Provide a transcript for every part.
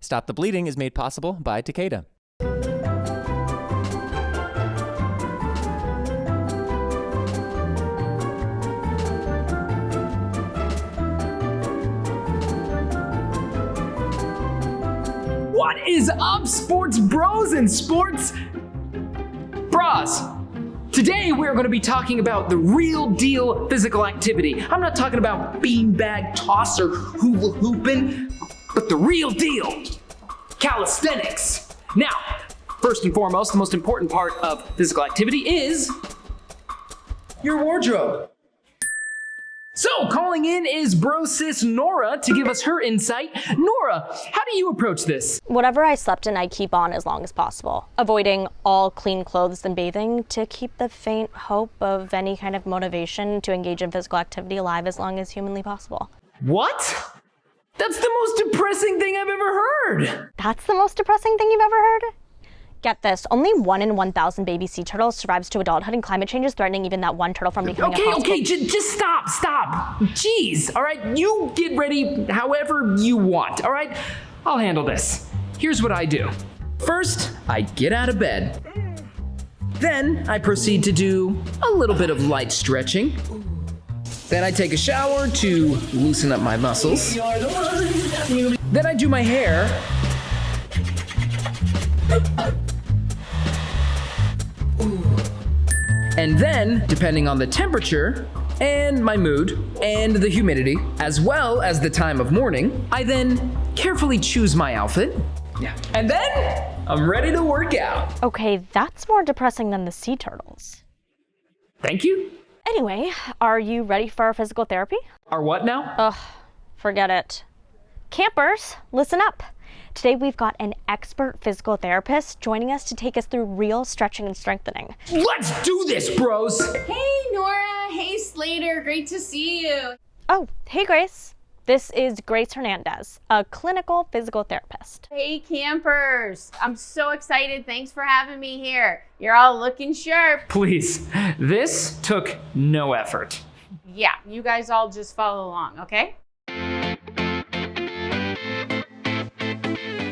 Stop the Bleeding is made possible by Takeda. What is up, sports bros and sports bras? Today we're going to be talking about the real deal physical activity. I'm not talking about beanbag toss or hula hooping, but the real deal, calisthenics. Now, first and foremost, the most important part of physical activity is your wardrobe. So, calling in is bro sis Nora to give us her insight. Nora, how do you approach this? Whatever I slept in, I keep on as long as possible, avoiding all clean clothes and bathing to keep the faint hope of any kind of motivation to engage in physical activity alive as long as humanly possible. What? That's the most depressing thing I've ever heard. That's the most depressing thing you've ever heard? Get this, only 1 in 1,000 baby sea turtles survives to adulthood, and climate change is threatening even that one turtle from becoming a possible... Okay, just stop. Jeez, all right? You get ready however you want, all right? I'll handle this. Here's what I do. First, I get out of bed. Then I proceed to do a little bit of light stretching. Then I take a shower to loosen up my muscles. Then I do my hair. And then, depending on the temperature and my mood and the humidity, as well as the time of morning, I then carefully choose my outfit. And then I'm ready to work out. Okay, that's more depressing than the sea turtles. Thank you. Anyway, are you ready for our physical therapy? Our what now? Ugh, forget it. Campers, listen up. Today we've got an expert physical therapist joining us to take us through real stretching and strengthening. Let's do this, bros! Hey, Nora. Hey, Slater. Great to see you. Oh, hey, Grace. This is Grace Hernandez, a clinical physical therapist. Hey, campers. I'm so excited. Thanks for having me here. You're all looking sharp. Please, this took no effort. Yeah, you guys all just follow along, okay?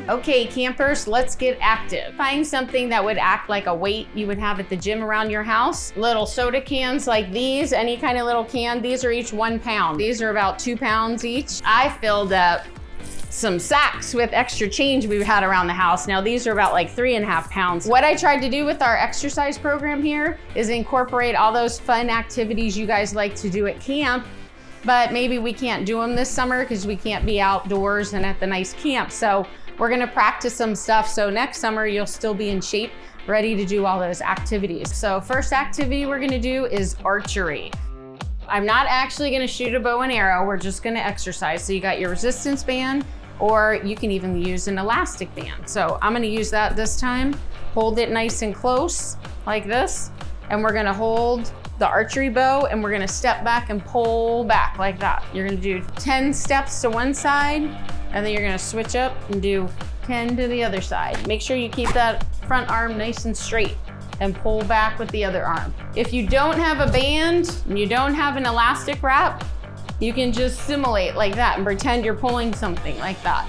Okay, campers, let's get active. Find something that would act like a weight you would have at the gym around your house. Little soda cans like these, any kind of little can. These are each 1 pound. These are about 2 pounds each. I filled up some sacks with extra change we've had around the house. Now these are about like 3.5 pounds. What I tried to do with our exercise program here is incorporate all those fun activities you guys like to do at camp, but maybe we can't do them this summer because we can't be outdoors and at the nice camp. So we're gonna practice some stuff so next summer you'll still be in shape, ready to do all those activities. So first activity we're gonna do is archery. I'm not actually gonna shoot a bow and arrow, we're just gonna exercise. So you got your resistance band, or you can even use an elastic band. So I'm gonna use that this time. Hold it nice and close, like this, and we're gonna hold the archery bow and we're gonna step back and pull back like that. You're gonna do 10 steps to one side, and then you're gonna switch up and do 10 to the other side. Make sure you keep that front arm nice and straight and pull back with the other arm. If you don't have a band and you don't have an elastic wrap, you can just simulate like that and pretend you're pulling something like that.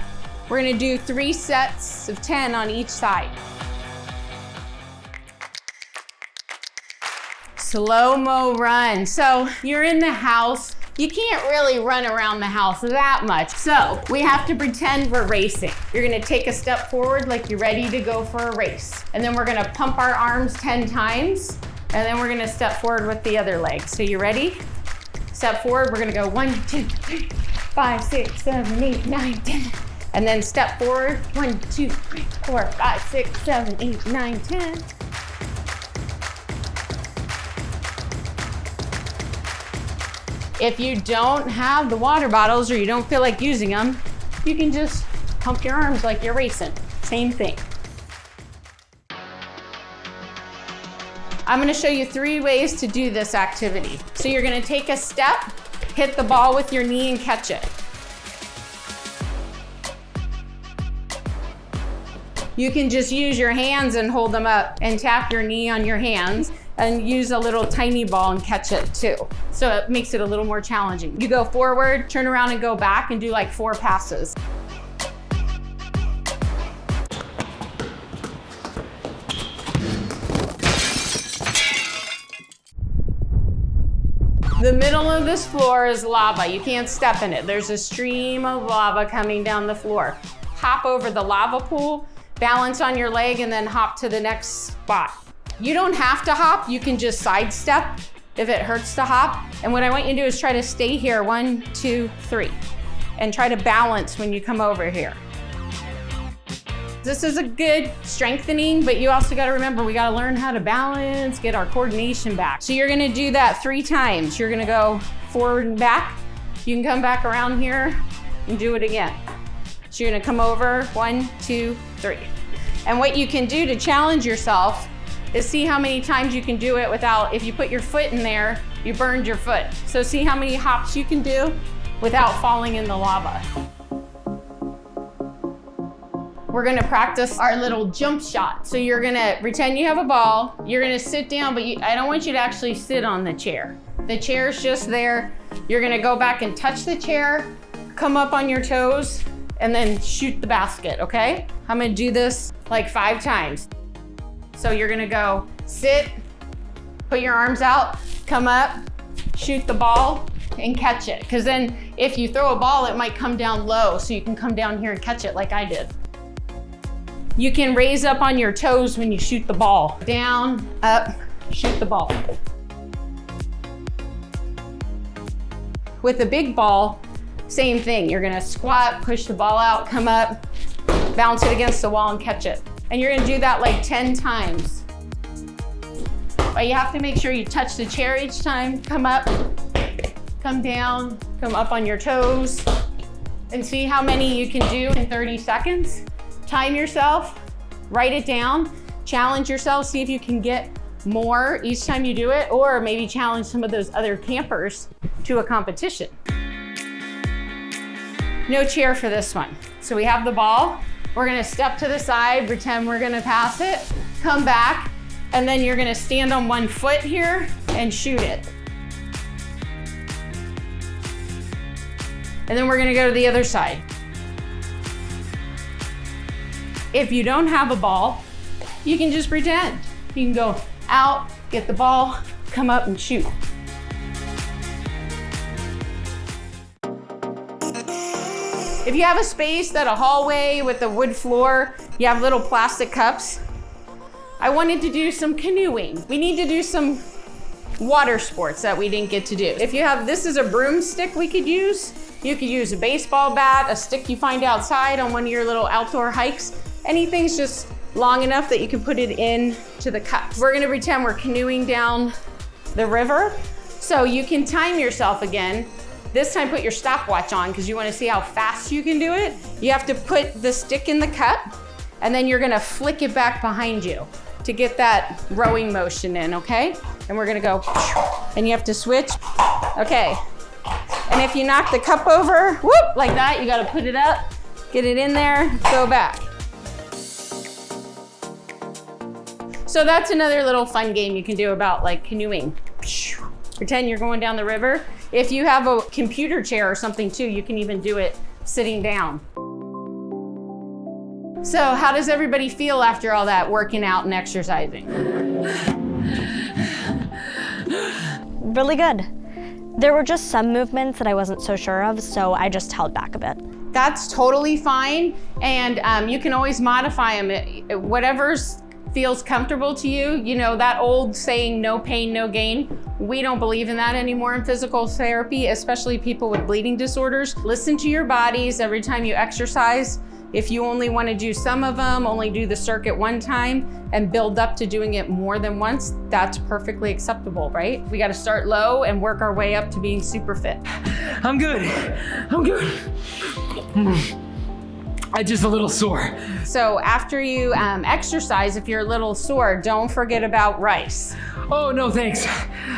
We're gonna do 3 sets of 10 on each side. Slow-mo run. So you're in the house, you can't really run around the house that much. So we have to pretend we're racing. You're gonna take a step forward like you're ready to go for a race. And then we're gonna pump our arms 10 times, and then we're gonna step forward with the other leg. So you ready? Step forward, we're gonna go 1, 2, 3, 5, 6, 7, 8, 9, 10. And then step forward, 1, 2, 3, 4, 5, 6, 7, 8, 9, 10. If you don't have the water bottles or you don't feel like using them, you can just pump your arms like you're racing. Same thing. I'm gonna show you 3 ways to do this activity. So you're gonna take a step, hit the ball with your knee and catch it. You can just use your hands and hold them up and tap your knee on your hands and use a little tiny ball and catch it too. So it makes it a little more challenging. You go forward, turn around and go back and do like 4 passes. The middle of this floor is lava. You can't step in it. There's a stream of lava coming down the floor. Hop over the lava pool, balance on your leg, and then hop to the next spot. You don't have to hop. You can just sidestep if it hurts to hop. And what I want you to do is try to stay here, 1, 2, 3, and try to balance when you come over here. This is a good strengthening, but you also gotta remember, we gotta learn how to balance, get our coordination back. So you're gonna do that 3 times. You're gonna go forward and back. You can come back around here and do it again. So you're gonna come over, 1, 2, 3. And what you can do to challenge yourself is see how many times you can do it without, if you put your foot in there, you burned your foot. So see how many hops you can do without falling in the lava. We're gonna practice our little jump shot. So you're gonna pretend you have a ball, you're gonna sit down, but I don't want you to actually sit on the chair. The chair's just there. You're gonna go back and touch the chair, come up on your toes, and then shoot the basket, okay? I'm gonna do this like 5 times. So you're gonna go sit, put your arms out, come up, shoot the ball, and catch it. Because then if you throw a ball, it might come down low, so you can come down here and catch it like I did. You can raise up on your toes when you shoot the ball. Down, up, shoot the ball. With a big ball, same thing. You're gonna squat, push the ball out, come up, bounce it against the wall and catch it. And you're gonna do that like 10 times. But you have to make sure you touch the chair each time. Come up, come down, come up on your toes, and see how many you can do in 30 seconds. Time yourself, write it down, challenge yourself, see if you can get more each time you do it, or maybe challenge some of those other campers to a competition. No chair for this one. So we have the ball. We're gonna step to the side, pretend we're gonna pass it, come back, and then you're gonna stand on one foot here and shoot it. And then we're gonna go to the other side. If you don't have a ball, you can just pretend. You can go out, get the ball, come up and shoot. If you have a space, that a hallway with a wood floor, you have little plastic cups. I wanted to do some canoeing. We need to do some water sports that we didn't get to do. If you have, this is a broomstick we could use. You could use a baseball bat, a stick you find outside on one of your little outdoor hikes. Anything's just long enough that you can put it in to the cup. We're gonna pretend we're canoeing down the river. So you can time yourself again. This time put your stopwatch on because you want to see how fast you can do it. You have to put the stick in the cup and then you're gonna flick it back behind you to get that rowing motion in, okay? And we're gonna go, and you have to switch, okay. And if you knock the cup over, whoop, like that, you gotta put it up, get it in there, go back. So that's another little fun game you can do about like canoeing. Pretend you're going down the river. If you have a computer chair or something too, you can even do it sitting down. So how does everybody feel after all that working out and exercising? Really good. There were just some movements that I wasn't so sure of, so I just held back a bit. That's totally fine, and you can always modify them. Whatever's feels comfortable to you. You know, that old saying, no pain, no gain. We don't believe in that anymore in physical therapy, especially people with bleeding disorders. Listen to your bodies every time you exercise. If you only want to do some of them, only do the circuit one time and build up to doing it more than once, that's perfectly acceptable, right? We got to start low and work our way up to being super fit. I'm good. I'm good. I'm just a little sore. So after you exercise, if you're a little sore, don't forget about rice. Oh, no, thanks.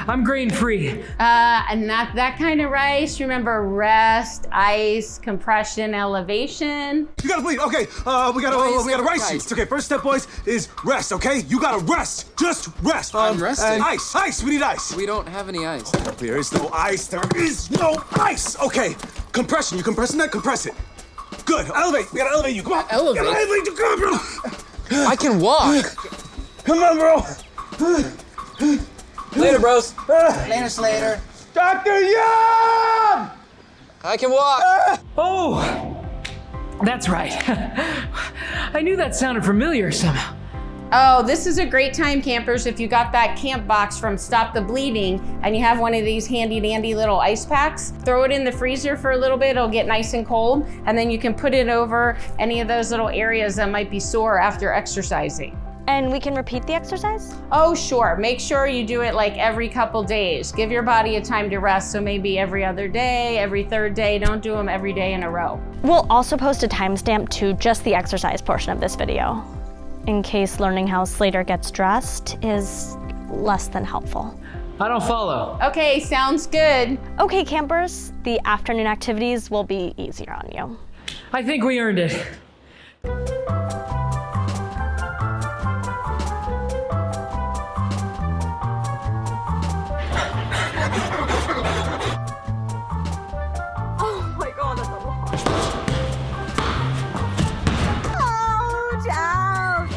I'm grain-free. And not that kind of rice. Remember, rest, ice, compression, elevation. You gotta bleed. Okay, we gotta rice you. Okay, first step, boys, is rest. Okay, you gotta rest. Just rest. I'm resting. Ice. We need ice. We don't have any ice. There is no ice. There is no ice. Okay, compression. You compressing that? Compress it. Good. Elevate. We gotta elevate you. Come on. Elevate? We gotta elevate you. Come on, bro. I can walk. Come on, bro. Later, bros. Later, Slater. Dr. Young! I can walk. Oh, that's right. I knew that sounded familiar somehow. Oh, this is a great time, campers, if you got that camp box from Stop the Bleeding and you have one of these handy dandy little ice packs, throw it in the freezer for a little bit, it'll get nice and cold, and then you can put it over any of those little areas that might be sore after exercising. And we can repeat the exercise? Oh, sure. Make sure you do it like every couple days. Give your body a time to rest, so maybe every other day, every third day. Don't do them every day in a row. We'll also post a timestamp to just the exercise portion of this video, in case learning how Slater gets dressed is less than helpful. I don't follow. Okay, sounds good. Okay, campers, the afternoon activities will be easier on you. I think we earned it. Oh my god, that's a lot. Ouch, ouch.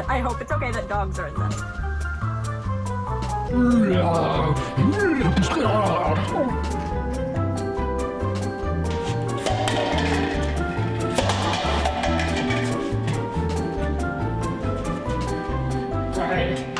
I hope it's okay that dogs are in this. All right.